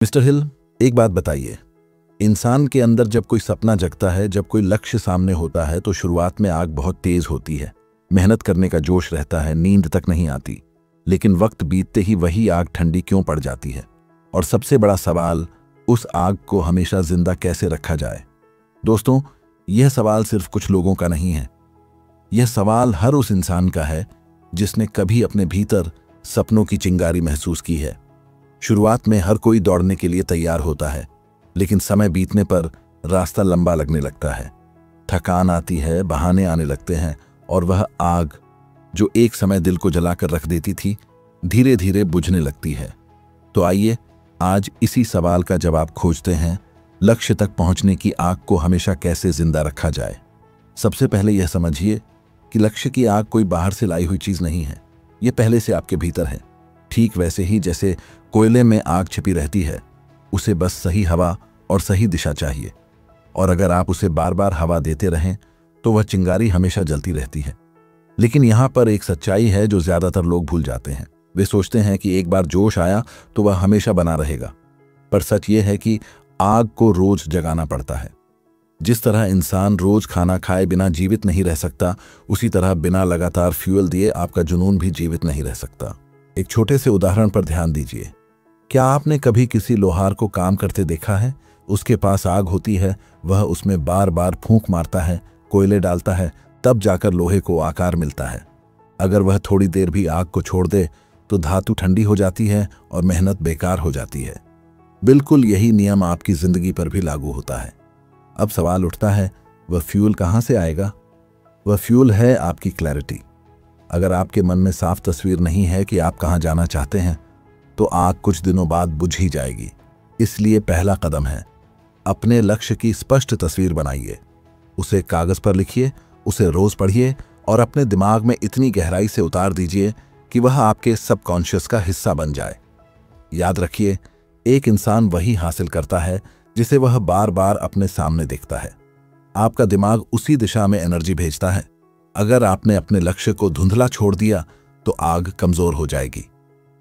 Mister हिल, एक बात बताइए, इंसान के अंदर जब कोई सपना जगता है, जब कोई लक्ष्य सामने होता है तो शुरुआत में आग बहुत तेज होती है, मेहनत करने का जोश रहता है, नींद तक नहीं आती। लेकिन वक्त बीतते ही वही आग ठंडी क्यों पड़ जाती है? और सबसे बड़ा सवाल, उस आग को हमेशा जिंदा कैसे रखा जाए? दोस्तों, यह सवाल सिर्फ कुछ लोगों का नहीं है। यह सवाल हर उस इंसान का है जिसने कभी अपने भीतर सपनों की चिंगारी महसूस की है। शुरुआत में हर कोई दौड़ने के लिए तैयार होता है, लेकिन समय बीतने पर रास्ता लंबा लगने लगता है, थकान आती है, बहाने आने लगते हैं और वह आग जो एक समय दिल को जलाकर रख देती थी, धीरे धीरे बुझने लगती है। तो आइए आज इसी सवाल का जवाब खोजते हैं, लक्ष्य तक पहुंचने की आग को हमेशा कैसे जिंदा रखा जाए। सबसे पहले यह समझिए कि लक्ष्य की आग कोई बाहर से लाई हुई चीज नहीं है, यह पहले से आपके भीतर है। ठीक वैसे ही जैसे कोयले में आग छिपी रहती है, उसे बस सही हवा और सही दिशा चाहिए, और अगर आप उसे बार बार हवा देते रहें तो वह चिंगारी हमेशा जलती रहती है। लेकिन यहाँ पर एक सच्चाई है जो ज्यादातर लोग भूल जाते हैं। वे सोचते हैं कि एक बार जोश आया तो वह हमेशा बना रहेगा, पर सच ये है कि आग को रोज जगाना पड़ता है। जिस तरह इंसान रोज खाना खाए बिना जीवित नहीं रह सकता, उसी तरह बिना लगातार फ्यूल दिए आपका जुनून भी जीवित नहीं रह सकता। एक छोटे से उदाहरण पर ध्यान दीजिए। क्या आपने कभी किसी लोहार को काम करते देखा है? उसके पास आग होती है, वह उसमें बार बार फूंक मारता है, कोयले डालता है, तब जाकर लोहे को आकार मिलता है। अगर वह थोड़ी देर भी आग को छोड़ दे तो धातु ठंडी हो जाती है और मेहनत बेकार हो जाती है। बिल्कुल यही नियम आपकी जिंदगी पर भी लागू होता है। अब सवाल उठता है, वह फ्यूल कहाँ से आएगा? वह फ्यूल है आपकी क्लैरिटी। अगर आपके मन में साफ तस्वीर नहीं है कि आप कहाँ जाना चाहते हैं, तो आग कुछ दिनों बाद बुझ ही जाएगी। इसलिए पहला कदम है, अपने लक्ष्य की स्पष्ट तस्वीर बनाइए। उसे कागज पर लिखिए, उसे रोज पढ़िए और अपने दिमाग में इतनी गहराई से उतार दीजिए कि वह आपके सबकॉन्शियस का हिस्सा बन जाए। याद रखिए, एक इंसान वही हासिल करता है जिसे वह बार बार अपने सामने देखता है। आपका दिमाग उसी दिशा में एनर्जी भेजता है। अगर आपने अपने लक्ष्य को धुंधला छोड़ दिया तो आग कमजोर हो जाएगी,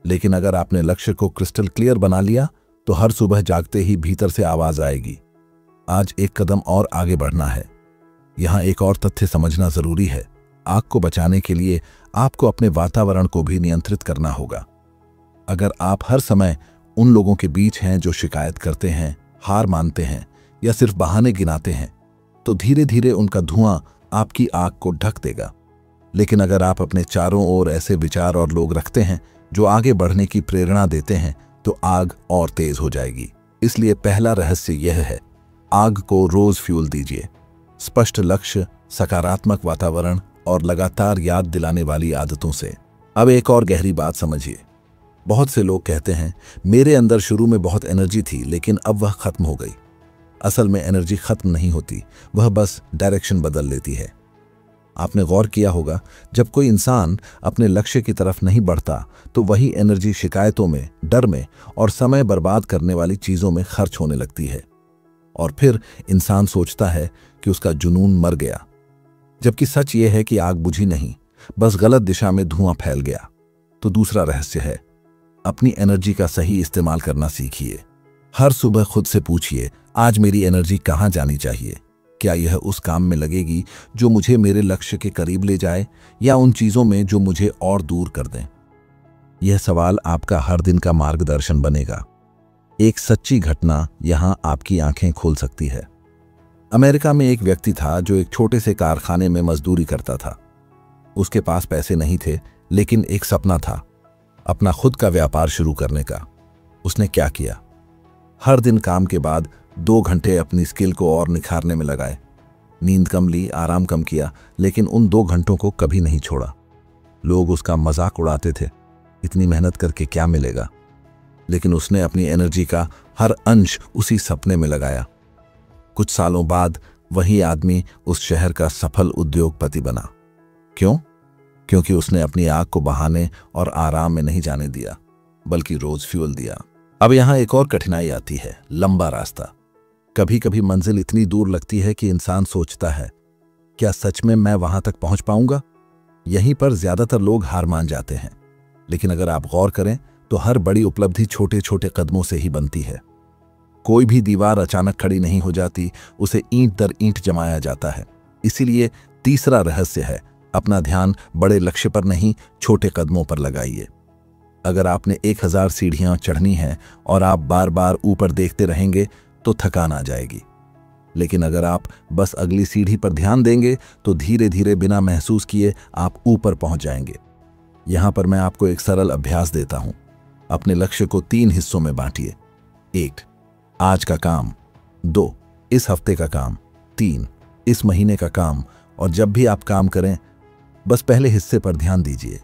लेकिन अगर आपने लक्ष्य को क्रिस्टल क्लियर बना लिया तो हर सुबह जागते ही भीतर से आवाज आएगी, आज एक कदम और आगे बढ़ना है। यहां एक और तथ्य समझना जरूरी है। आग को बचाने के लिए आपको अपने वातावरण को भी नियंत्रित करना होगा। अगर आप हर समय उन लोगों के बीच हैं जो शिकायत करते हैं, हार मानते हैं या सिर्फ बहाने गिनाते हैं, तो धीरे धीरे उनका धुआं आपकी आग को ढक देगा। लेकिन अगर आप अपने चारों ओर ऐसे विचार और लोग रखते हैं जो आगे बढ़ने की प्रेरणा देते हैं, तो आग और तेज हो जाएगी। इसलिए पहला रहस्य यह है, आग को रोज फ्यूल दीजिए। स्पष्ट लक्ष्य, सकारात्मक वातावरण और लगातार याद दिलाने वाली आदतों से। अब एक और गहरी बात समझिए। बहुत से लोग कहते हैं, मेरे अंदर शुरू में बहुत एनर्जी थी लेकिन अब वह खत्म हो गई। असल में एनर्जी खत्म नहीं होती, वह बस डायरेक्शन बदल लेती है। आपने गौर किया होगा, जब कोई इंसान अपने लक्ष्य की तरफ नहीं बढ़ता तो वही एनर्जी शिकायतों में, डर में और समय बर्बाद करने वाली चीजों में खर्च होने लगती है। और फिर इंसान सोचता है कि उसका जुनून मर गया, जबकि सच ये है कि आग बुझी नहीं, बस गलत दिशा में धुआं फैल गया। तो दूसरा रहस्य है, अपनी एनर्जी का सही इस्तेमाल करना सीखिए। हर सुबह खुद से पूछिए, आज मेरी एनर्जी कहाँ जानी चाहिए? क्या यह उस काम में लगेगी जो मुझे मेरे लक्ष्य के करीब ले जाए, या उन चीजों में जो मुझे और दूर कर दें? यह सवाल आपका हर दिन का मार्गदर्शन बनेगा। एक सच्ची घटना यहां आपकी आंखें खोल सकती है। अमेरिका में एक व्यक्ति था जो एक छोटे से कारखाने में मजदूरी करता था। उसके पास पैसे नहीं थे, लेकिन एक सपना था, अपना खुद का व्यापार शुरू करने का। उसने क्या किया? हर दिन काम के बाद 2 घंटे अपनी स्किल को और निखारने में लगाए। नींद कम ली, आराम कम किया, लेकिन उन 2 घंटों को कभी नहीं छोड़ा। लोग उसका मजाक उड़ाते थे, इतनी मेहनत करके क्या मिलेगा? लेकिन उसने अपनी एनर्जी का हर अंश उसी सपने में लगाया। कुछ सालों बाद वही आदमी उस शहर का सफल उद्योगपति बना। क्यों? क्योंकि उसने अपनी आग को बहाने और आराम में नहीं जाने दिया, बल्कि रोज फ्यूल दिया। अब यहां एक और कठिनाई आती है, लंबा रास्ता। कभी कभी मंजिल इतनी दूर लगती है कि इंसान सोचता है, क्या सच में मैं वहां तक पहुंच पाऊंगा? यहीं पर ज्यादातर लोग हार मान जाते हैं। लेकिन अगर आप गौर करें तो हर बड़ी उपलब्धि छोटे छोटे कदमों से ही बनती है। कोई भी दीवार अचानक खड़ी नहीं हो जाती, उसे ईंट दर ईंट जमाया जाता है। इसीलिए तीसरा रहस्य है, अपना ध्यान बड़े लक्ष्य पर नहीं, छोटे कदमों पर लगाइए। अगर आपने 1000 सीढ़ियां चढ़नी हैं और आप बार बार ऊपर देखते रहेंगे तो थकान आ जाएगी। लेकिन अगर आप बस अगली सीढ़ी पर ध्यान देंगे तो धीरे धीरे बिना महसूस किए आप ऊपर पहुंच जाएंगे। यहां पर मैं आपको एक सरल अभ्यास देता हूं। अपने लक्ष्य को 3 हिस्सों में बांटिए। 1, आज का काम। 2, इस हफ्ते का काम। 3, इस महीने का काम। और जब भी आप काम करें, बस पहले हिस्से पर ध्यान दीजिए।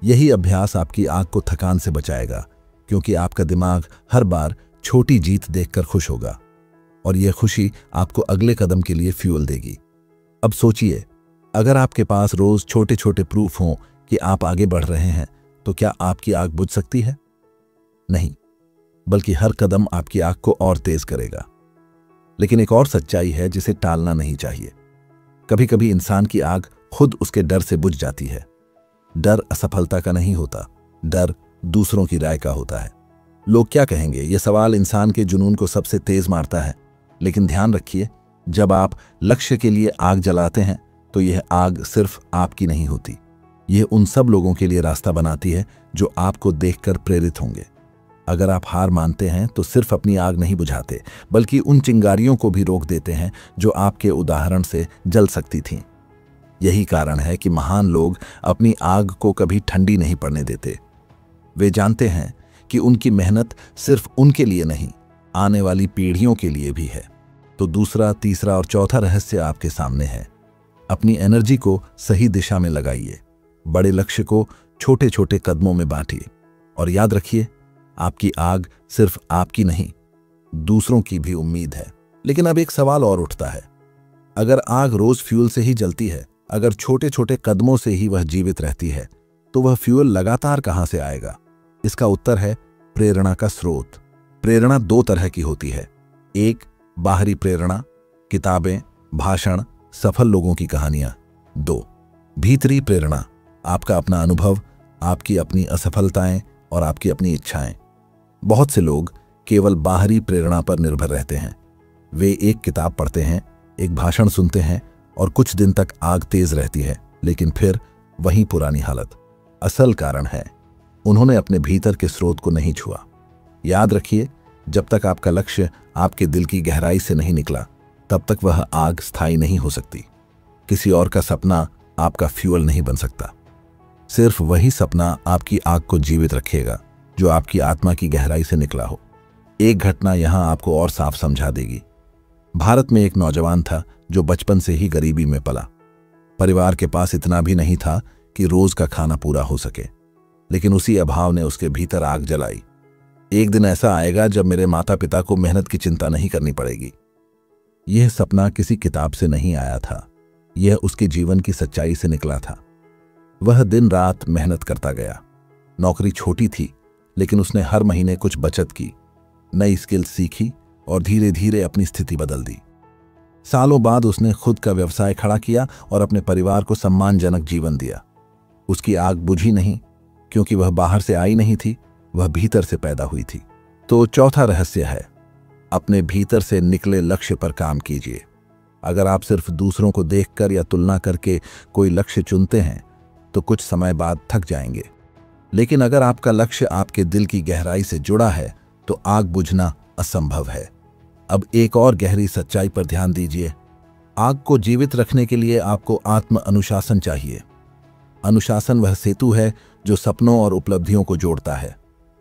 यही अभ्यास आपकी आंख को थकान से बचाएगा, क्योंकि आपका दिमाग हर बार छोटी जीत देखकर खुश होगा और यह खुशी आपको अगले कदम के लिए फ्यूल देगी। अब सोचिए, अगर आपके पास रोज छोटे छोटे प्रूफ हों कि आप आगे बढ़ रहे हैं, तो क्या आपकी आग बुझ सकती है? नहीं, बल्कि हर कदम आपकी आग को और तेज करेगा। लेकिन एक और सच्चाई है जिसे टालना नहीं चाहिए। कभी कभी इंसान की आग खुद उसके डर से बुझ जाती है। डर असफलता का नहीं होता, डर दूसरों की राय का होता है। लोग क्या कहेंगे, यह सवाल इंसान के जुनून को सबसे तेज मारता है। लेकिन ध्यान रखिए, जब आप लक्ष्य के लिए आग जलाते हैं तो यह आग सिर्फ आपकी नहीं होती, यह उन सब लोगों के लिए रास्ता बनाती है जो आपको देखकर प्रेरित होंगे। अगर आप हार मानते हैं तो सिर्फ अपनी आग नहीं बुझाते, बल्कि उन चिंगारियों को भी रोक देते हैं जो आपके उदाहरण से जल सकती थीं। यही कारण है कि महान लोग अपनी आग को कभी ठंडी नहीं पड़ने देते। वे जानते हैं कि उनकी मेहनत सिर्फ उनके लिए नहीं, आने वाली पीढ़ियों के लिए भी है। तो दूसरा, तीसरा और चौथा रहस्य आपके सामने है। अपनी एनर्जी को सही दिशा में लगाइए। बड़े लक्ष्य को छोटे छोटे कदमों में बांटिए और याद रखिए, आपकी आग सिर्फ आपकी नहीं, दूसरों की भी उम्मीद है। लेकिन अब एक सवाल और उठता है, अगर आग रोज फ्यूल से ही जलती है, अगर छोटे छोटे कदमों से ही वह जीवित रहती है, तो वह फ्यूल लगातार कहां से आएगा? इसका उत्तर है प्रेरणा का स्रोत। प्रेरणा 2 तरह की होती है। एक, बाहरी प्रेरणा, किताबें, भाषण, सफल लोगों की कहानियां। 2, भीतरी प्रेरणा, आपका अपना अनुभव, आपकी अपनी असफलताएं और आपकी अपनी इच्छाएं। बहुत से लोग केवल बाहरी प्रेरणा पर निर्भर रहते हैं। वे एक किताब पढ़ते हैं, एक भाषण सुनते हैं और कुछ दिन तक आग तेज रहती है, लेकिन फिर वही पुरानी हालत। असल कारण है, उन्होंने अपने भीतर के स्रोत को नहीं छुआ। याद रखिए, जब तक आपका लक्ष्य आपके दिल की गहराई से नहीं निकला, तब तक वह आग स्थायी नहीं हो सकती। किसी और का सपना आपका फ्यूल नहीं बन सकता। सिर्फ वही सपना आपकी आग को जीवित रखेगा जो आपकी आत्मा की गहराई से निकला हो। एक घटना यहां आपको और साफ समझा देगी। भारत में एक नौजवान था जो बचपन से ही गरीबी में पला। परिवार के पास इतना भी नहीं था कि रोज का खाना पूरा हो सके, लेकिन उसी अभाव ने उसके भीतर आग जलाई। एक दिन ऐसा आएगा जब मेरे माता पिता को मेहनत की चिंता नहीं करनी पड़ेगी। यह सपना किसी किताब से नहीं आया था, यह उसके जीवन की सच्चाई से निकला था। वह दिन रात मेहनत करता गया। नौकरी छोटी थी, लेकिन उसने हर महीने कुछ बचत की, नई स्किल सीखी और धीरे धीरे अपनी स्थिति बदल दी। सालों बाद उसने खुद का व्यवसाय खड़ा किया और अपने परिवार को सम्मानजनक जीवन दिया। उसकी आग बुझी नहीं, क्योंकि वह बाहर से आई नहीं थी, वह भीतर से पैदा हुई थी। तो चौथा रहस्य है, अपने भीतर से निकले लक्ष्य पर काम कीजिए। अगर आप सिर्फ दूसरों को देखकर या तुलना करके कोई लक्ष्य चुनते हैं तो कुछ समय बाद थक जाएंगे। लेकिन अगर आपका लक्ष्य आपके दिल की गहराई से जुड़ा है तो आग बुझना असंभव है। अब एक और गहरी सच्चाई पर ध्यान दीजिए। आग को जीवित रखने के लिए आपको आत्म अनुशासन चाहिए। अनुशासन वह सेतु है जो सपनों और उपलब्धियों को जोड़ता है।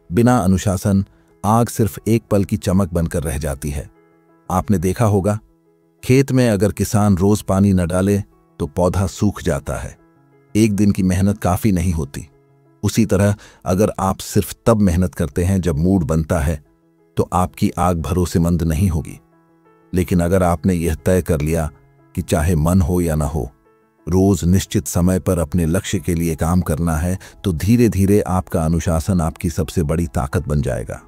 बिना अनुशासन आग सिर्फ एक पल की चमक बनकर रह जाती है। आपने देखा होगा, खेत में अगर किसान रोज पानी न डाले तो पौधा सूख जाता है। एक दिन की मेहनत काफी नहीं होती। उसी तरह अगर आप सिर्फ तब मेहनत करते हैं जब मूड बनता है तो आपकी आग भरोसेमंद नहीं होगी। लेकिन अगर आपने यह तय कर लिया कि चाहे मन हो या ना हो, रोज निश्चित समय पर अपने लक्ष्य के लिए काम करना है, तो धीरे धीरे आपका अनुशासन आपकी सबसे बड़ी ताकत बन जाएगा।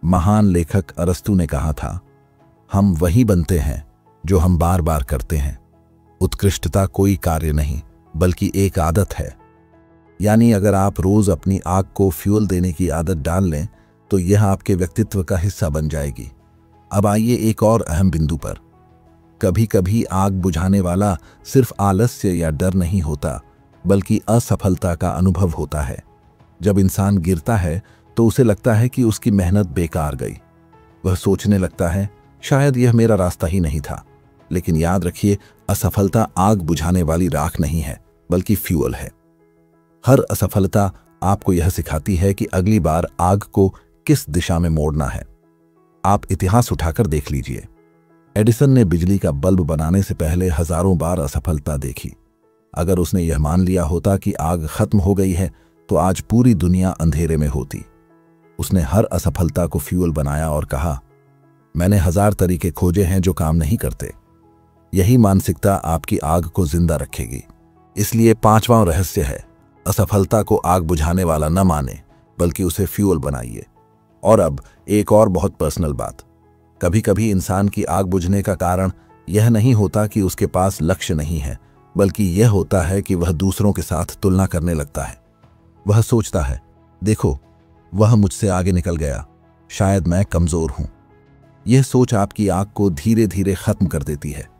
महान लेखक अरस्तु ने कहा था, हम वही बनते हैं जो हम बार बार करते हैं। उत्कृष्टता कोई कार्य नहीं बल्कि एक आदत है। यानी अगर आप रोज अपनी आग को फ्यूल देने की आदत डाल लें तो यह आपके व्यक्तित्व का हिस्सा बन जाएगी। अब आइए एक और अहम बिंदु पर। कभी कभी आग बुझाने वाला सिर्फ आलस्य या डर नहीं होता, बल्कि असफलता का अनुभव होता है। जब इंसान गिरता है तो उसे लगता है कि उसकी मेहनत बेकार गई। वह सोचने लगता है, शायद यह मेरा रास्ता ही नहीं था। लेकिन याद रखिए, असफलता आग बुझाने वाली राख नहीं है, बल्कि फ्यूल है। हर असफलता आपको यह सिखाती है कि अगली बार आग को किस दिशा में मोड़ना है। आप इतिहास उठाकर देख लीजिए। एडिसन ने बिजली का बल्ब बनाने से पहले हजारों बार असफलता देखी। अगर उसने यह मान लिया होता कि आग खत्म हो गई है, तो आज पूरी दुनिया अंधेरे में होती। उसने हर असफलता को फ्यूल बनाया और कहा, मैंने 1000 तरीके खोजे हैं जो काम नहीं करते। यही मानसिकता आपकी आग को जिंदा रखेगी। इसलिए 5वां रहस्य है, असफलता को आग बुझाने वाला न माने, बल्कि उसे फ्यूल बनाइए। और अब एक और बहुत पर्सनल बात। कभी कभी इंसान की आग बुझने का कारण यह नहीं होता कि उसके पास लक्ष्य नहीं है, बल्कि यह होता है कि वह दूसरों के साथ तुलना करने लगता है। वह सोचता है, देखो, वह मुझसे आगे निकल गया, शायद मैं कमजोर हूं। यह सोच आपकी आग को धीरे धीरे खत्म कर देती है।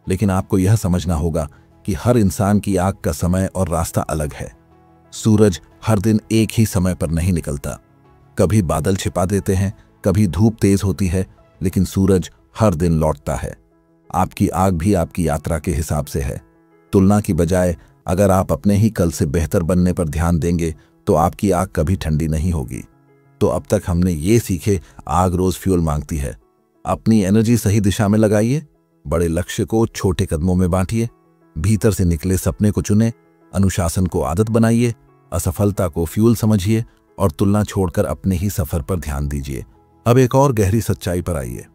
लेकिन आपको यह समझना होगा कि हर इंसान की आग का समय और रास्ता अलग है। सूरज हर दिन एक ही समय पर नहीं निकलता। कभी बादल छिपा देते हैं, कभी धूप तेज होती है, लेकिन सूरज हर दिन लौटता है। आपकी आग भी आपकी यात्रा के हिसाब से है। तुलना की बजाय अगर आप अपने ही कल से बेहतर बनने पर ध्यान देंगे, तो आपकी आग कभी ठंडी नहीं होगी। तो अब तक हमने ये सीखे, आग रोज फ्यूल मांगती है। अपनी एनर्जी सही दिशा में लगाइए, बड़े लक्ष्य को छोटे कदमों में बांटिए, भीतर से निकले सपने को चुने, अनुशासन को आदत बनाइए, असफलता को फ्यूल समझिए और तुलना छोड़कर अपने ही सफर पर ध्यान दीजिए। अब एक और गहरी सच्चाई पर आइए।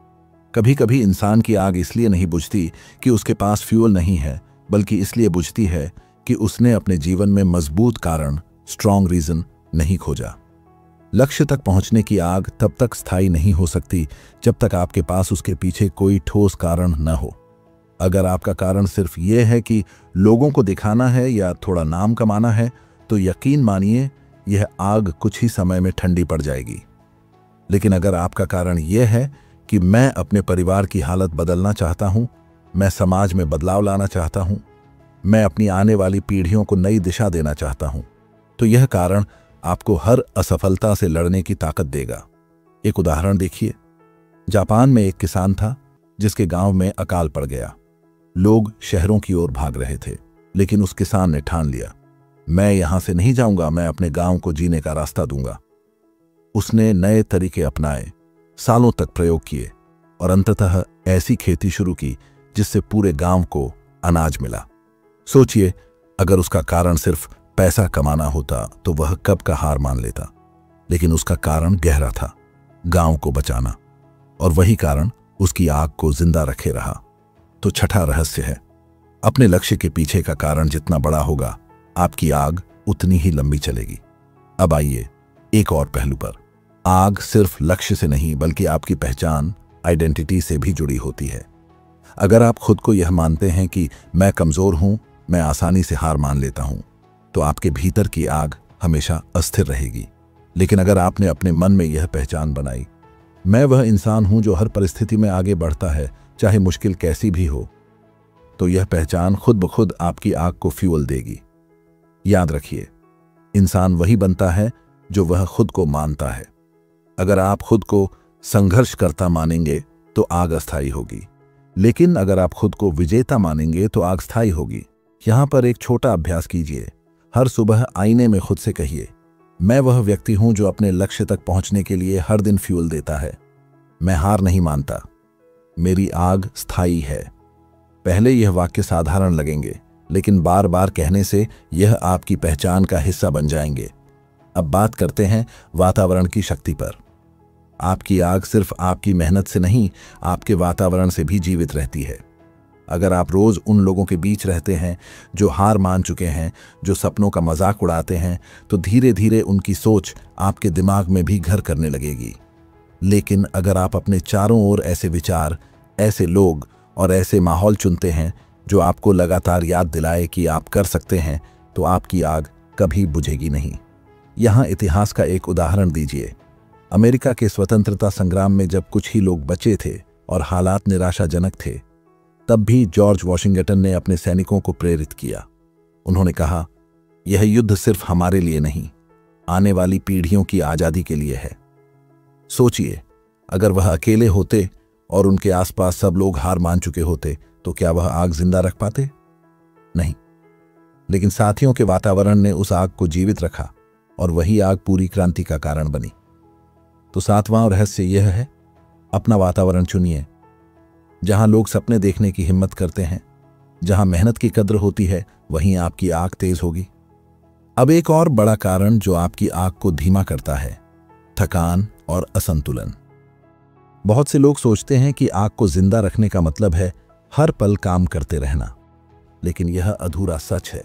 कभी कभी इंसान की आग इसलिए नहीं बुझती कि उसके पास फ्यूल नहीं है, बल्कि इसलिए बुझती है कि उसने अपने जीवन में मजबूत कारण, स्ट्रॉन्ग रीजन नहीं खोजा। लक्ष्य तक पहुंचने की आग तब तक स्थायी नहीं हो सकती जब तक आपके पास उसके पीछे कोई ठोस कारण न हो। अगर आपका कारण सिर्फ ये है कि लोगों को दिखाना है या थोड़ा नाम कमाना है, तो यकीन मानिए यह आग कुछ ही समय में ठंडी पड़ जाएगी। लेकिन अगर आपका कारण यह है कि मैं अपने परिवार की हालत बदलना चाहता हूं, मैं समाज में बदलाव लाना चाहता हूं, मैं अपनी आने वाली पीढ़ियों को नई दिशा देना चाहता हूं, तो यह कारण आपको हर असफलता से लड़ने की ताकत देगा। एक उदाहरण देखिए। जापान में एक किसान था जिसके गांव में अकाल पड़ गया। लोग शहरों की ओर भाग रहे थे, लेकिन उस किसान ने ठान लिया, मैं यहां से नहीं जाऊंगा, मैं अपने गांव को जीने का रास्ता दूंगा। उसने नए तरीके अपनाए, सालों तक प्रयोग किए और अंततः ऐसी खेती शुरू की जिससे पूरे गांव को अनाज मिला। सोचिए, अगर उसका कारण सिर्फ पैसा कमाना होता तो वह कब का हार मान लेता। लेकिन उसका कारण गहरा था, गांव को बचाना, और वही कारण उसकी आग को जिंदा रखे रहा। तो छठा रहस्य है, अपने लक्ष्य के पीछे का कारण जितना बड़ा होगा, आपकी आग उतनी ही लंबी चलेगी। अब आइए एक और पहलू पर। आग सिर्फ लक्ष्य से नहीं, बल्कि आपकी पहचान, आइडेंटिटी से भी जुड़ी होती है। अगर आप खुद को यह मानते हैं कि मैं कमजोर हूं, मैं आसानी से हार मान लेता हूं, तो आपके भीतर की आग हमेशा अस्थिर रहेगी। लेकिन अगर आपने अपने मन में यह पहचान बनाई, मैं वह इंसान हूं जो हर परिस्थिति में आगे बढ़ता है, चाहे मुश्किल कैसी भी हो, तो यह पहचान खुद ब खुद आपकी आग को फ्यूल देगी। याद रखिए, इंसान वही बनता है जो वह खुद को मानता है। अगर आप खुद को संघर्ष करता मानेंगे तो आग अस्थायी होगी, लेकिन अगर आप खुद को विजेता मानेंगे तो आग स्थायी होगी। यहां पर एक छोटा अभ्यास कीजिए। हर सुबह आईने में खुद से कहिए, मैं वह व्यक्ति हूं जो अपने लक्ष्य तक पहुंचने के लिए हर दिन फ्यूल देता है। मैं हार नहीं मानता, मेरी आग स्थायी है। पहले यह वाक्य साधारण लगेंगे, लेकिन बार बार कहने से यह आपकी पहचान का हिस्सा बन जाएंगे। अब बात करते हैं वातावरण की शक्ति पर। आपकी आग सिर्फ आपकी मेहनत से नहीं, आपके वातावरण से भी जीवित रहती है। अगर आप रोज उन लोगों के बीच रहते हैं जो हार मान चुके हैं, जो सपनों का मजाक उड़ाते हैं, तो धीरे धीरे उनकी सोच आपके दिमाग में भी घर करने लगेगी। लेकिन अगर आप अपने चारों ओर ऐसे विचार, ऐसे लोग और ऐसे माहौल चुनते हैं जो आपको लगातार याद दिलाए कि आप कर सकते हैं, तो आपकी आग कभी बुझेगी नहीं। यहाँ इतिहास का एक उदाहरण दीजिए। अमेरिका के स्वतंत्रता संग्राम में जब कुछ ही लोग बचे थे और हालात निराशाजनक थे, तब भी जॉर्ज वॉशिंगटन ने अपने सैनिकों को प्रेरित किया। उन्होंने कहा, यह युद्ध सिर्फ हमारे लिए नहीं, आने वाली पीढ़ियों की आज़ादी के लिए है। सोचिए, अगर वह अकेले होते और उनके आसपास सब लोग हार मान चुके होते तो क्या वह आग जिंदा रख पाते? नहीं। लेकिन साथियों के वातावरण ने उस आग को जीवित रखा और वही आग पूरी क्रांति का कारण बनी। तो सातवां रहस्य यह है, अपना वातावरण चुनिए। जहां लोग सपने देखने की हिम्मत करते हैं, जहां मेहनत की कद्र होती है, वहीं आपकी आग तेज होगी। अब एक और बड़ा कारण जो आपकी आग को धीमा करता है, थकान और असंतुलन। बहुत से लोग सोचते हैं कि आग को जिंदा रखने का मतलब है हर पल काम करते रहना, लेकिन यह अधूरा सच है।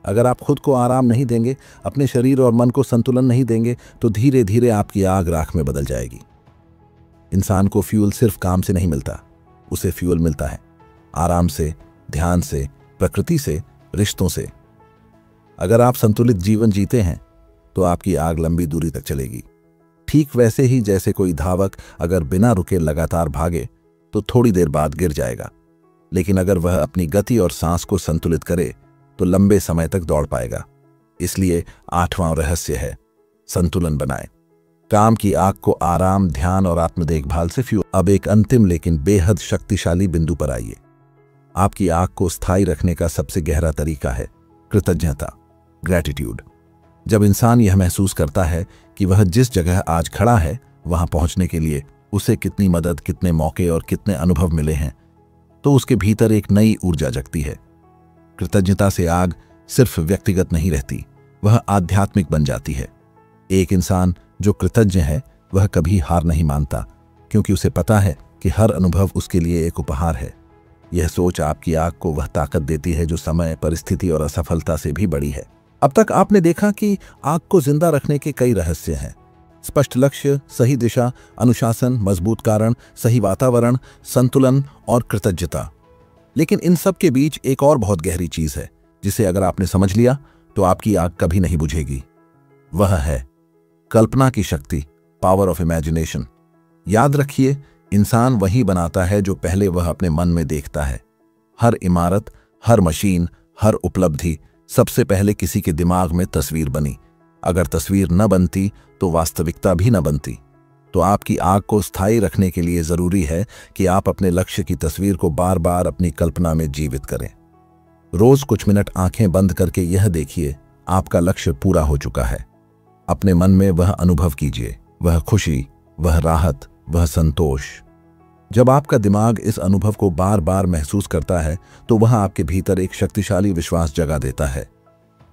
अगर आप खुद को आराम नहीं देंगे, अपने शरीर और मन को संतुलन नहीं देंगे, तो धीरे धीरे आपकी आग राख में बदल जाएगी। इंसान को फ्यूल सिर्फ काम से नहीं मिलता, उसे फ्यूल मिलता है आराम से, ध्यान से, प्रकृति से, रिश्तों से। अगर आप संतुलित जीवन जीते हैं तो आपकी आग लंबी दूरी तक चलेगी। ठीक वैसे ही जैसे कोई धावक अगर बिना रुके लगातार भागे तो थोड़ी देर बाद गिर जाएगा, लेकिन अगर वह अपनी गति और सांस को संतुलित करे तो लंबे समय तक दौड़ पाएगा। इसलिए 8वां रहस्य है, संतुलन बनाएं। काम की आग को आराम, ध्यान और आत्म देखभाल से फ्यूल। अब एक अंतिम लेकिन बेहद शक्तिशाली बिंदु पर आइए। आपकी आग को स्थायी रखने का सबसे गहरा तरीका है कृतज्ञता, ग्रैटिट्यूड। जब इंसान यह महसूस करता है कि वह जिस जगह आज खड़ा है वहां पहुंचने के लिए उसे कितनी मदद, कितने मौके और कितने अनुभव मिले हैं, तो उसके भीतर एक नई ऊर्जा जगती है। कृतज्ञता से आग सिर्फ व्यक्तिगत नहीं रहती, वह आध्यात्मिक बन जाती है। एक इंसान जो कृतज्ञ है वह कभी हार नहीं मानता, क्योंकि उसे पता है कि हर अनुभव उसके लिए एक उपहार है। यह सोच आपकी आग को वह ताकत देती है जो समय, परिस्थिति और असफलता से भी बड़ी है। अब तक आपने देखा कि आग को जिंदा रखने के कई रहस्य हैं। स्पष्ट लक्ष्य, सही दिशा, अनुशासन, मजबूत कारण, सही वातावरण, संतुलन और कृतज्ञता। लेकिन इन सब के बीच एक और बहुत गहरी चीज है जिसे अगर आपने समझ लिया तो आपकी आग कभी नहीं बुझेगी। वह है कल्पना की शक्ति, पावर ऑफ इमेजिनेशन। याद रखिए, इंसान वही बनाता है जो पहले वह अपने मन में देखता है। हर इमारत, हर मशीन, हर उपलब्धि सबसे पहले किसी के दिमाग में तस्वीर बनी। अगर तस्वीर न बनती तो वास्तविकता भी न बनती। तो आपकी आग को स्थायी रखने के लिए जरूरी है कि आप अपने लक्ष्य की तस्वीर को बार बार अपनी कल्पना में जीवित करें। रोज कुछ मिनट आंखें बंद करके यह देखिए, आपका लक्ष्य पूरा हो चुका है। अपने मन में वह अनुभव कीजिए, वह खुशी, वह राहत, वह संतोष। जब आपका दिमाग इस अनुभव को बार बार महसूस करता है तो वह आपके भीतर एक शक्तिशाली विश्वास जगा देता है,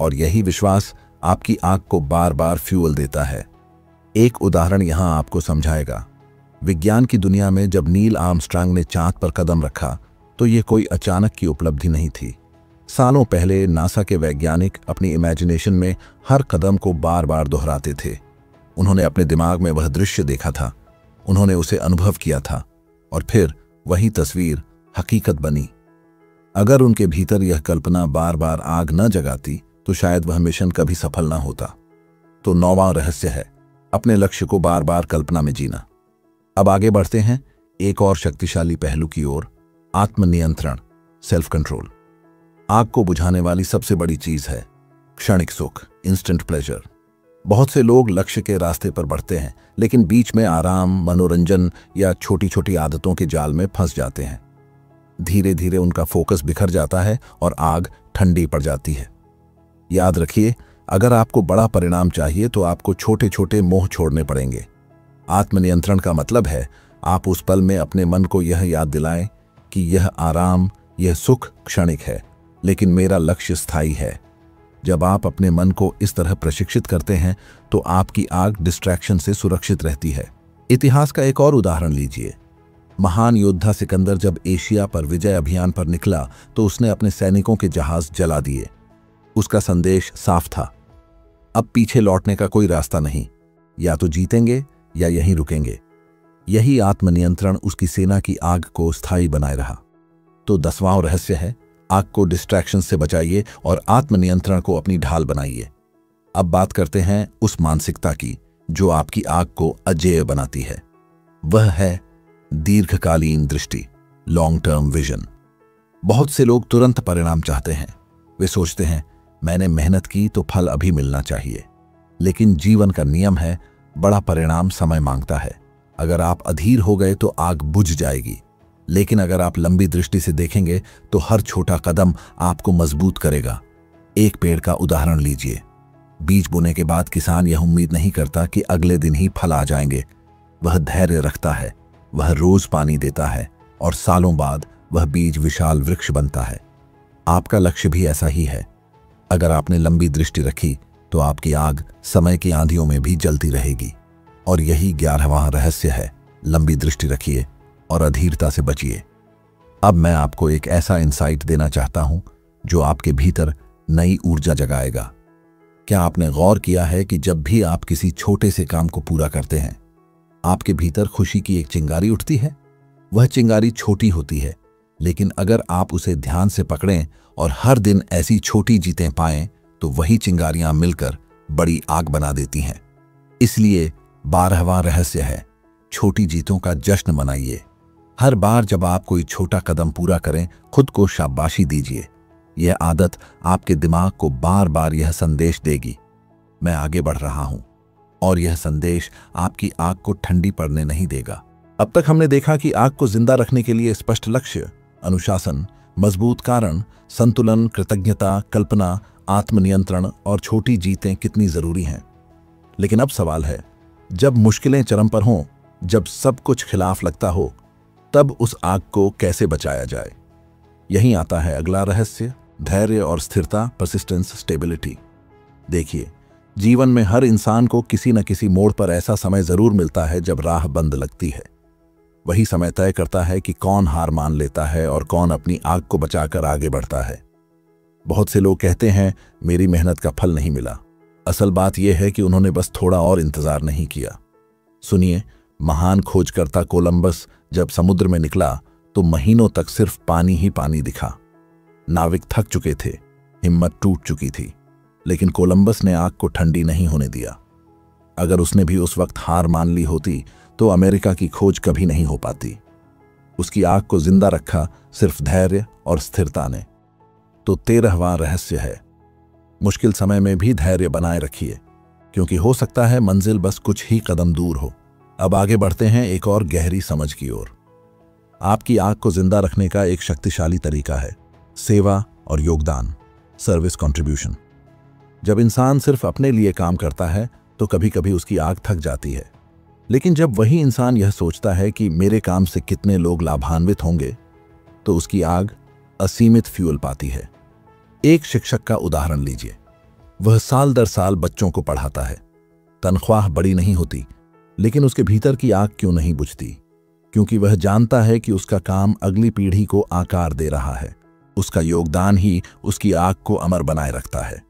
और यही विश्वास आपकी आग को बार बार फ्यूल देता है। एक उदाहरण यहां आपको समझाएगा। विज्ञान की दुनिया में जब नील आर्मस्ट्रांग ने चांद पर कदम रखा तो यह कोई अचानक की उपलब्धि नहीं थी। सालों पहले नासा के वैज्ञानिक अपनी इमेजिनेशन में हर कदम को बार बार दोहराते थे। उन्होंने अपने दिमाग में वह दृश्य देखा था, उन्होंने उसे अनुभव किया था, और फिर वही तस्वीर हकीकत बनी। अगर उनके भीतर यह कल्पना बार बार आग न जगाती तो शायद वह मिशन कभी सफल न होता। तो 9वां रहस्य है, अपने लक्ष्य को बार बार कल्पना में जीना। अब आगे बढ़ते हैं एक और शक्तिशाली पहलू की ओर, आत्मनियंत्रण, सेल्फ कंट्रोल। आग को बुझाने वाली सबसे बड़ी चीज है क्षणिक सुख, इंस्टेंट प्लेजर। बहुत से लोग लक्ष्य के रास्ते पर बढ़ते हैं, लेकिन बीच में आराम, मनोरंजन या छोटी छोटी आदतों के जाल में फंस जाते हैं। धीरे धीरे उनका फोकस बिखर जाता है और आग ठंडी पड़ जाती है। याद रखिए, अगर आपको बड़ा परिणाम चाहिए तो आपको छोटे छोटे मोह छोड़ने पड़ेंगे। आत्मनियंत्रण का मतलब है आप उस पल में अपने मन को यह याद दिलाएं कि यह आराम, यह सुख क्षणिक है, लेकिन मेरा लक्ष्य स्थायी है। जब आप अपने मन को इस तरह प्रशिक्षित करते हैं तो आपकी आग डिस्ट्रैक्शन से सुरक्षित रहती है। इतिहास का एक और उदाहरण लीजिए। महान योद्धा सिकंदर जब एशिया पर विजय अभियान पर निकला तो उसने अपने सैनिकों के जहाज जला दिए। उसका संदेश साफ था, अब पीछे लौटने का कोई रास्ता नहीं, या तो जीतेंगे या यहीं रुकेंगे। यही आत्मनियंत्रण उसकी सेना की आग को स्थायी बनाए रहा। तो 10वां रहस्य है, आग को डिस्ट्रैक्शन से बचाइए और आत्मनियंत्रण को अपनी ढाल बनाइए। अब बात करते हैं उस मानसिकता की जो आपकी आग को अजेय बनाती है। वह है दीर्घकालीन दृष्टि, लॉन्ग टर्म विजन। बहुत से लोग तुरंत परिणाम चाहते हैं। वे सोचते हैं मैंने मेहनत की तो फल अभी मिलना चाहिए। लेकिन जीवन का नियम है, बड़ा परिणाम समय मांगता है। अगर आप अधीर हो गए तो आग बुझ जाएगी, लेकिन अगर आप लंबी दृष्टि से देखेंगे तो हर छोटा कदम आपको मजबूत करेगा। एक पेड़ का उदाहरण लीजिए। बीज बोने के बाद किसान यह उम्मीद नहीं करता कि अगले दिन ही फल आ जाएंगे। वह धैर्य रखता है, वह रोज पानी देता है और सालों बाद वह बीज विशाल वृक्ष बनता है। आपका लक्ष्य भी ऐसा ही है। अगर आपने लंबी दृष्टि रखी तो आपकी आग समय की आंधियों में भी जलती रहेगी। और यही 11वां रहस्य है, लंबी दृष्टि रखिए और अधीरता से बचिए। अब मैं आपको एक ऐसा इंसाइट देना चाहता हूं जो आपके भीतर नई ऊर्जा जगाएगा। क्या आपने गौर किया है कि जब भी आप किसी छोटे से काम को पूरा करते हैं, आपके भीतर खुशी की एक चिंगारी उठती है? वह चिंगारी छोटी होती है, लेकिन अगर आप उसे ध्यान से पकड़ें और हर दिन ऐसी छोटी जीतें पाएं, तो वही चिंगारियां मिलकर बड़ी आग बना देती हैं। इसलिए 12वां रहस्य है, छोटी जीतों का जश्न मनाइए। हर बार जब आप कोई छोटा कदम पूरा करें, खुद को शाबाशी दीजिए। यह आदत आपके दिमाग को बार बार यह संदेश देगी, मैं आगे बढ़ रहा हूं। और यह संदेश आपकी आग को ठंडी पड़ने नहीं देगा। अब तक हमने देखा कि आग को जिंदा रखने के लिए स्पष्ट लक्ष्य, अनुशासन, मजबूत कारण, संतुलन, कृतज्ञता, कल्पना, आत्मनियंत्रण और छोटी जीतें कितनी जरूरी हैं। लेकिन अब सवाल है, जब मुश्किलें चरम पर हों, जब सब कुछ खिलाफ लगता हो, तब उस आग को कैसे बचाया जाए? यहीं आता है अगला रहस्य, धैर्य और स्थिरता, परसिस्टेंस, स्टेबिलिटी। देखिए, जीवन में हर इंसान को किसी न किसी मोड़ पर ऐसा समय जरूर मिलता है जब राह बंद लगती है। वही समय तय करता है कि कौन हार मान लेता है और कौन अपनी आग को बचाकर आगे बढ़ता है। बहुत से लोग कहते हैं मेरी मेहनत का फल नहीं मिला। असल बात यह है कि उन्होंने बस थोड़ा और इंतजार नहीं किया। सुनिए, महान खोजकर्ता कोलंबस जब समुद्र में निकला तो महीनों तक सिर्फ पानी ही पानी दिखा। नाविक थक चुके थे, हिम्मत टूट चुकी थी, लेकिन कोलंबस ने आग को ठंडी नहीं होने दिया। अगर उसने भी उस वक्त हार मान ली होती तो अमेरिका की खोज कभी नहीं हो पाती। उसकी आग को जिंदा रखा सिर्फ धैर्य और स्थिरता ने। तो 13वां रहस्य है, मुश्किल समय में भी धैर्य बनाए रखिए, क्योंकि हो सकता है मंजिल बस कुछ ही कदम दूर हो। अब आगे बढ़ते हैं एक और गहरी समझ की ओर। आपकी आग को जिंदा रखने का एक शक्तिशाली तरीका है सेवा और योगदान, सर्विस कंट्रीब्यूशन। जब इंसान सिर्फ अपने लिए काम करता है तो कभी कभी उसकी आग थक जाती है, लेकिन जब वही इंसान यह सोचता है कि मेरे काम से कितने लोग लाभान्वित होंगे, तो उसकी आग असीमित फ्यूल पाती है। एक शिक्षक का उदाहरण लीजिए। वह साल दर साल बच्चों को पढ़ाता है। तनख्वाह बड़ी नहीं होती, लेकिन उसके भीतर की आग क्यों नहीं बुझती? क्योंकि वह जानता है कि उसका काम अगली पीढ़ी को आकार दे रहा है। उसका योगदान ही उसकी आग को अमर बनाए रखता है।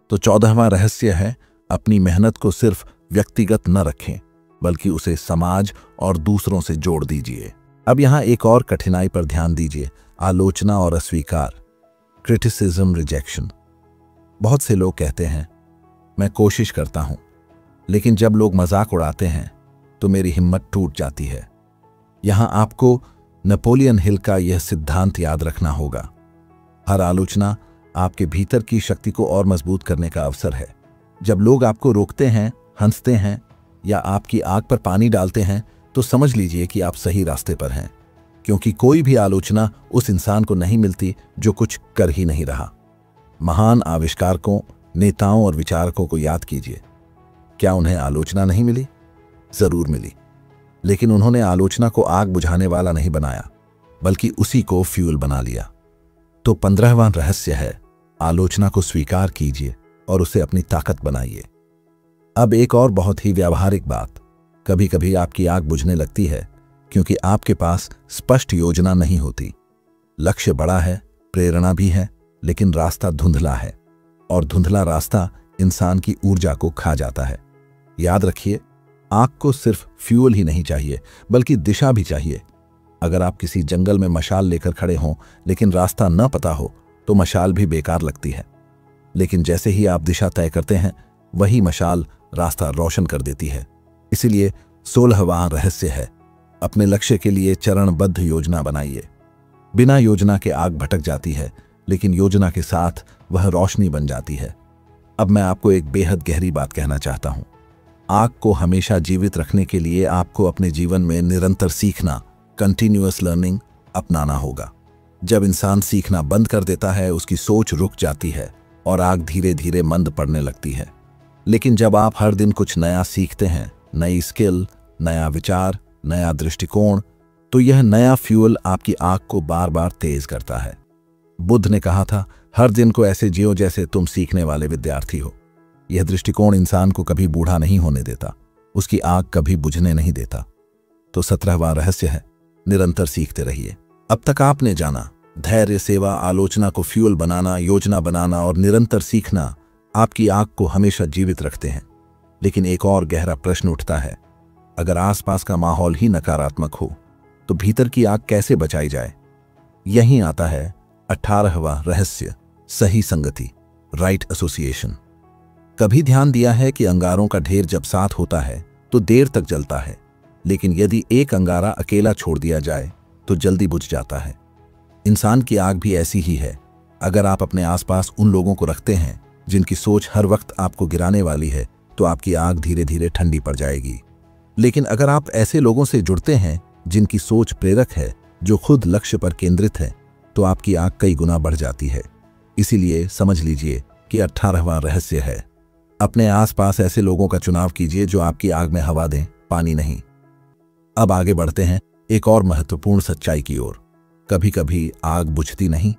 तो 14वां रहस्य है, अपनी मेहनत को सिर्फ व्यक्तिगत न रखें, बल्कि उसे समाज और दूसरों से जोड़ दीजिए। अब यहां एक और कठिनाई पर ध्यान दीजिए, आलोचना और अस्वीकार, क्रिटिसिज्म, रिजेक्शन। बहुत से लोग कहते हैं मैं कोशिश करता हूं, लेकिन जब लोग मजाक उड़ाते हैं तो मेरी हिम्मत टूट जाती है। यहां आपको नेपोलियन हिल का यह सिद्धांत याद रखना होगा, हर आलोचना आपके भीतर की शक्ति को और मजबूत करने का अवसर है। जब लोग आपको रोकते हैं, हंसते हैं या आपकी आग पर पानी डालते हैं, तो समझ लीजिए कि आप सही रास्ते पर हैं, क्योंकि कोई भी आलोचना उस इंसान को नहीं मिलती जो कुछ कर ही नहीं रहा। महान आविष्कारकों, नेताओं और विचारकों को याद कीजिए। क्या उन्हें आलोचना नहीं मिली? जरूर मिली, लेकिन उन्होंने आलोचना को आग बुझाने वाला नहीं बनाया, बल्कि उसी को फ्यूल बना लिया। तो 15वां रहस्य है, आलोचना को स्वीकार कीजिए और उसे अपनी ताकत बनाइए। अब एक और बहुत ही व्यावहारिक बात, कभी कभी आपकी आग बुझने लगती है क्योंकि आपके पास स्पष्ट योजना नहीं होती। लक्ष्य बड़ा है, प्रेरणा भी है, लेकिन रास्ता धुंधला है, और धुंधला रास्ता इंसान की ऊर्जा को खा जाता है। याद रखिए, आग को सिर्फ फ्यूल ही नहीं चाहिए, बल्कि दिशा भी चाहिए। अगर आप किसी जंगल में मशाल लेकर खड़े हों, लेकिन रास्ता न पता हो, तो मशाल भी बेकार लगती है। लेकिन जैसे ही आप दिशा तय करते हैं, वही मशाल रास्ता रोशन कर देती है। इसीलिए 16वां रहस्य है, अपने लक्ष्य के लिए चरणबद्ध योजना बनाइए। बिना योजना के आग भटक जाती है, लेकिन योजना के साथ वह रोशनी बन जाती है। अब मैं आपको एक बेहद गहरी बात कहना चाहता हूं। आग को हमेशा जीवित रखने के लिए आपको अपने जीवन में निरंतर सीखना, कंटिन्यूअस लर्निंग अपनाना होगा। जब इंसान सीखना बंद कर देता है, उसकी सोच रुक जाती है और आग धीरे धीरे मंद पड़ने लगती है। लेकिन जब आप हर दिन कुछ नया सीखते हैं, नई स्किल, नया विचार, नया दृष्टिकोण, तो यह नया फ्यूल आपकी आग को बार बार तेज करता है। बुद्ध ने कहा था, हर दिन को ऐसे जियो जैसे तुम सीखने वाले विद्यार्थी हो। यह दृष्टिकोण इंसान को कभी बूढ़ा नहीं होने देता, उसकी आग कभी बुझने नहीं देता। तो 17वां रहस्य है, निरंतर सीखते रहिए। अब तक आपने जाना, धैर्य, सेवा, आलोचना को फ्यूल बनाना, योजना बनाना और निरंतर सीखना आपकी आग को हमेशा जीवित रखते हैं। लेकिन एक और गहरा प्रश्न उठता है, अगर आसपास का माहौल ही नकारात्मक हो तो भीतर की आग कैसे बचाई जाए? यहीं आता है 18वां रहस्य, सही संगति, राइट एसोसिएशन। कभी ध्यान दिया है कि अंगारों का ढेर जब साथ होता है तो देर तक जलता है, लेकिन यदि एक अंगारा अकेला छोड़ दिया जाए तो जल्दी बुझ जाता है। इंसान की आग भी ऐसी ही है। अगर आप अपने आसपास उन लोगों को रखते हैं जिनकी सोच हर वक्त आपको गिराने वाली है, तो आपकी आग धीरे धीरे ठंडी पड़ जाएगी। लेकिन अगर आप ऐसे लोगों से जुड़ते हैं जिनकी सोच प्रेरक है, जो खुद लक्ष्य पर केंद्रित है, तो आपकी आग कई गुना बढ़ जाती है। इसीलिए समझ लीजिए कि 18वां रहस्य है, अपने आसपास ऐसे लोगों का चुनाव कीजिए जो आपकी आग में हवा दें, पानी नहीं। अब आगे बढ़ते हैं एक और महत्वपूर्ण सच्चाई की ओर। कभी कभी आग बुझती नहीं,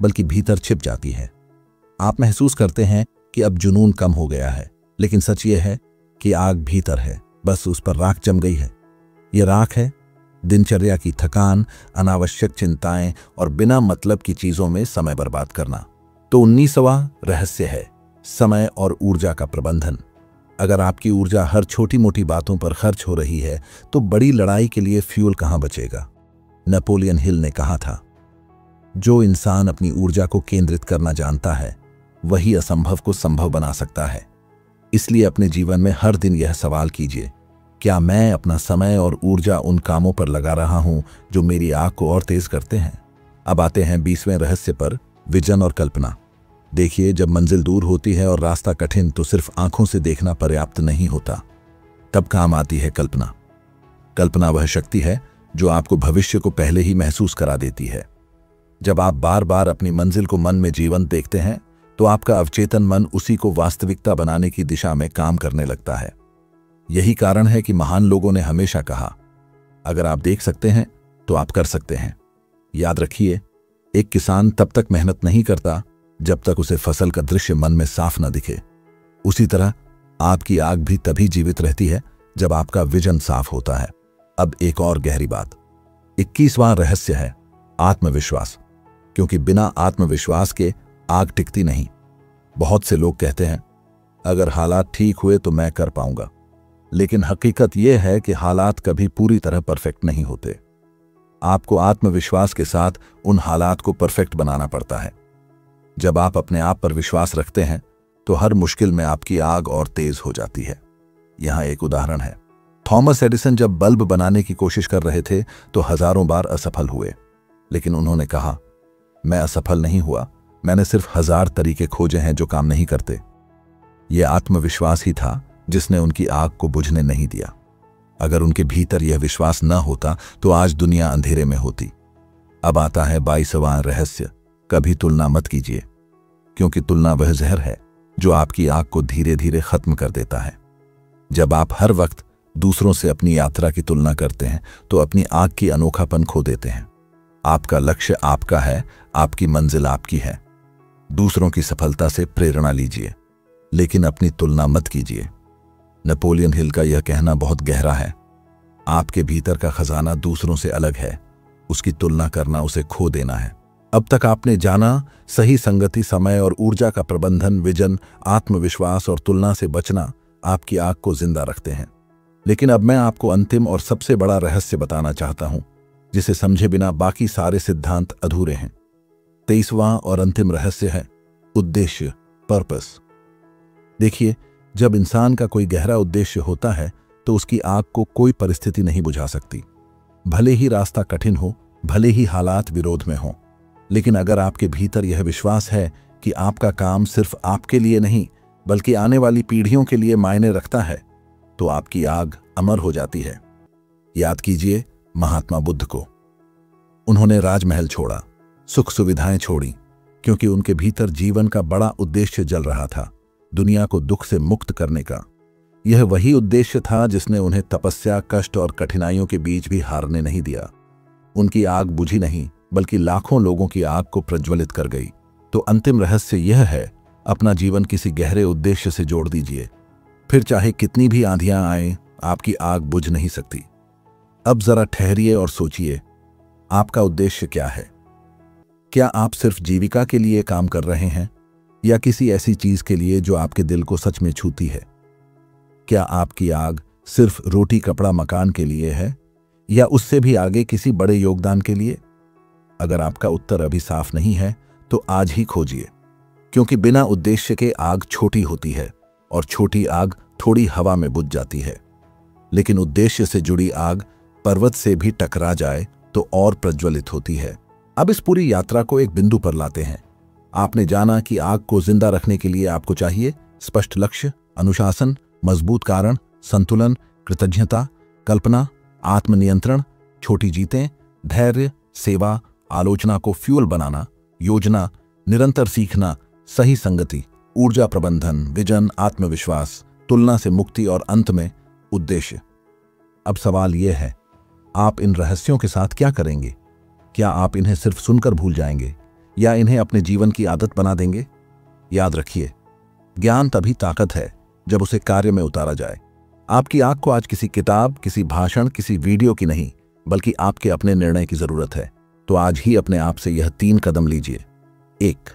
बल्कि भीतर छिप जाती है। आप महसूस करते हैं कि अब जुनून कम हो गया है, लेकिन सच ये है कि आग भीतर है, बस उस पर राख जम गई है। यह राख है दिनचर्या की थकान, अनावश्यक चिंताएं और बिना मतलब की चीजों में समय बर्बाद करना। तो 19वां रहस्य है, समय और ऊर्जा का प्रबंधन। अगर आपकी ऊर्जा हर छोटी मोटी बातों पर खर्च हो रही है, तो बड़ी लड़ाई के लिए फ्यूल कहां बचेगा? नेपोलियन हिल ने कहा था, जो इंसान अपनी ऊर्जा को केंद्रित करना जानता है, वही असंभव को संभव बना सकता है। इसलिए अपने जीवन में हर दिन यह सवाल कीजिए, क्या मैं अपना समय और ऊर्जा उन कामों पर लगा रहा हूं जो मेरी आग को और तेज करते हैं? अब आते हैं 20वें रहस्य पर, विजन और कल्पना। देखिए, जब मंजिल दूर होती है और रास्ता कठिन, तो सिर्फ आंखों से देखना पर्याप्त नहीं होता। तब काम आती है कल्पना। कल्पना वह शक्ति है जो आपको भविष्य को पहले ही महसूस करा देती है। जब आप बार बार अपनी मंजिल को मन में जीवंत देखते हैं, तो आपका अवचेतन मन उसी को वास्तविकता बनाने की दिशा में काम करने लगता है। यही कारण है कि महान लोगों ने हमेशा कहा, अगर आप देख सकते हैं तो आप कर सकते हैं। याद रखिए, एक किसान तब तक मेहनत नहीं करता जब तक उसे फसल का दृश्य मन में साफ न दिखे। उसी तरह आपकी आग भी तभी जीवित रहती है जब आपका विजन साफ होता है। अब एक और गहरी बात, 21वां रहस्य है, आत्मविश्वास। क्योंकि बिना आत्मविश्वास के आग टिकती नहीं। बहुत से लोग कहते हैं, अगर हालात ठीक हुए तो मैं कर पाऊंगा। लेकिन हकीकत यह है कि हालात कभी पूरी तरह परफेक्ट नहीं होते। आपको आत्मविश्वास के साथ उन हालात को परफेक्ट बनाना पड़ता है। जब आप अपने आप पर विश्वास रखते हैं, तो हर मुश्किल में आपकी आग और तेज हो जाती है। यहां एक उदाहरण है। थॉमस एडिसन जब बल्ब बनाने की कोशिश कर रहे थे, तो हजारों बार असफल हुए। लेकिन उन्होंने कहा, मैं असफल नहीं हुआ, मैंने सिर्फ 1000 तरीके खोजे हैं जो काम नहीं करते। यह आत्मविश्वास ही था जिसने उनकी आग को बुझने नहीं दिया। अगर उनके भीतर यह विश्वास न होता, तो आज दुनिया अंधेरे में होती। अब आता है 22वां रहस्य, कभी तुलना मत कीजिए। क्योंकि तुलना वह जहर है जो आपकी आग को धीरे धीरे खत्म कर देता है। जब आप हर वक्त दूसरों से अपनी यात्रा की तुलना करते हैं, तो अपनी आग की अनोखापन खो देते हैं। आपका लक्ष्य आपका है, आपकी मंजिल आपकी है। दूसरों की सफलता से प्रेरणा लीजिए, लेकिन अपनी तुलना मत कीजिए। नेपोलियन हिल का यह कहना बहुत गहरा है, आपके भीतर का खजाना दूसरों से अलग है, उसकी तुलना करना उसे खो देना है। अब तक आपने जाना, सही संगति, समय और ऊर्जा का प्रबंधन, विजन, आत्मविश्वास और तुलना से बचना आपकी आग को जिंदा रखते हैं। लेकिन अब मैं आपको अंतिम और सबसे बड़ा रहस्य बताना चाहता हूं, जिसे समझे बिना बाकी सारे सिद्धांत अधूरे हैं। 23वां और अंतिम रहस्य है, उद्देश्य, पर्पस। देखिए, जब इंसान का कोई गहरा उद्देश्य होता है, तो उसकी आग को कोई परिस्थिति नहीं बुझा सकती। भले ही रास्ता कठिन हो, भले ही हालात विरोध में हों, लेकिन अगर आपके भीतर यह विश्वास है कि आपका काम सिर्फ आपके लिए नहीं बल्कि आने वाली पीढ़ियों के लिए मायने रखता है, तो आपकी आग अमर हो जाती है। याद कीजिए महात्मा बुद्ध को। उन्होंने राजमहल छोड़ा, सुख सुविधाएं छोड़ी, क्योंकि उनके भीतर जीवन का बड़ा उद्देश्य जल रहा था, दुनिया को दुख से मुक्त करने का। यह वही उद्देश्य था जिसने उन्हें तपस्या, कष्ट और कठिनाइयों के बीच भी हारने नहीं दिया। उनकी आग बुझी नहीं बल्कि लाखों लोगों की आग को प्रज्वलित कर गई। तो अंतिम रहस्य यह है, अपना जीवन किसी गहरे उद्देश्य से जोड़ दीजिए, फिर चाहे कितनी भी आंधियां आएं, आपकी आग बुझ नहीं सकती। अब जरा ठहरिए और सोचिए, आपका उद्देश्य क्या है? क्या आप सिर्फ जीविका के लिए काम कर रहे हैं या किसी ऐसी चीज के लिए जो आपके दिल को सच में छूती है? क्या आपकी आग सिर्फ रोटी, कपड़ा, मकान के लिए है या उससे भी आगे किसी बड़े योगदान के लिए? अगर आपका उत्तर अभी साफ नहीं है तो आज ही खोजिए, क्योंकि बिना उद्देश्य के आग छोटी होती है और छोटी आग थोड़ी हवा में बुझ जाती है, लेकिन उद्देश्य से जुड़ी आग पर्वत से भी टकरा जाए तो और प्रज्वलित होती है। अब इस पूरी यात्रा को एक बिंदु पर लाते हैं। आपने जाना कि आग को जिंदा रखने के लिए आपको चाहिए स्पष्ट लक्ष्य, अनुशासन, मजबूत कारण, संतुलन, कृतज्ञता, कल्पना, आत्मनियंत्रण, छोटी जीतें, धैर्य, सेवा, आलोचना को फ्यूल बनाना, योजना, निरंतर सीखना, सही संगति, ऊर्जा प्रबंधन, विजन, आत्मविश्वास, तुलना से मुक्ति और अंत में उद्देश्य। अब सवाल यह है, आप इन रहस्यों के साथ क्या करेंगे? क्या आप इन्हें सिर्फ सुनकर भूल जाएंगे या इन्हें अपने जीवन की आदत बना देंगे? याद रखिए, ज्ञान तभी ताकत है जब उसे कार्य में उतारा जाए। आपकी आग को आज किसी किताब, किसी भाषण, किसी वीडियो की नहीं, बल्कि आपके अपने निर्णय की जरूरत है। तो आज ही अपने आप से यह 3 कदम लीजिए। 1,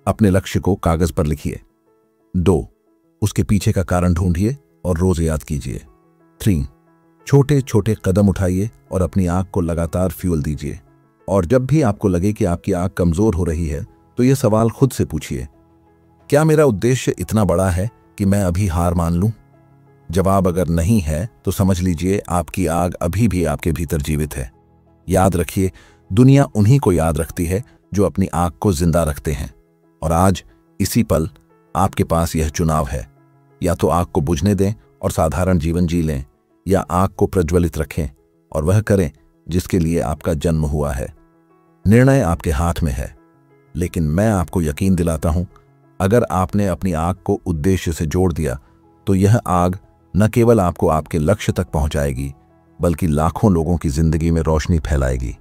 अपने लक्ष्य को कागज पर लिखिए। 2, उसके पीछे का कारण ढूंढिए और रोज याद कीजिए। 3, छोटे छोटे कदम उठाइए और अपनी आग को लगातार फ्यूल दीजिए। और जब भी आपको लगे कि आपकी आग कमजोर हो रही है, तो यह सवाल खुद से पूछिए, क्या मेरा उद्देश्य इतना बड़ा है कि मैं अभी हार मान लूं? जवाब अगर नहीं है तो समझ लीजिए आपकी आग अभी भी आपके भीतर जीवित है। याद रखिए, दुनिया उन्हीं को याद रखती है जो अपनी आग को जिंदा रखते हैं। और आज इसी पल आपके पास यह चुनाव है, या तो आग को बुझने दें और साधारण जीवन जी लें, या आग को प्रज्वलित रखें और वह करें जिसके लिए आपका जन्म हुआ है। निर्णय आपके हाथ में है, लेकिन मैं आपको यकीन दिलाता हूं, अगर आपने अपनी आग को उद्देश्य से जोड़ दिया तो यह आग न केवल आपको आपके लक्ष्य तक पहुंचाएगी, बल्कि लाखों लोगों की जिंदगी में रोशनी फैलाएगी।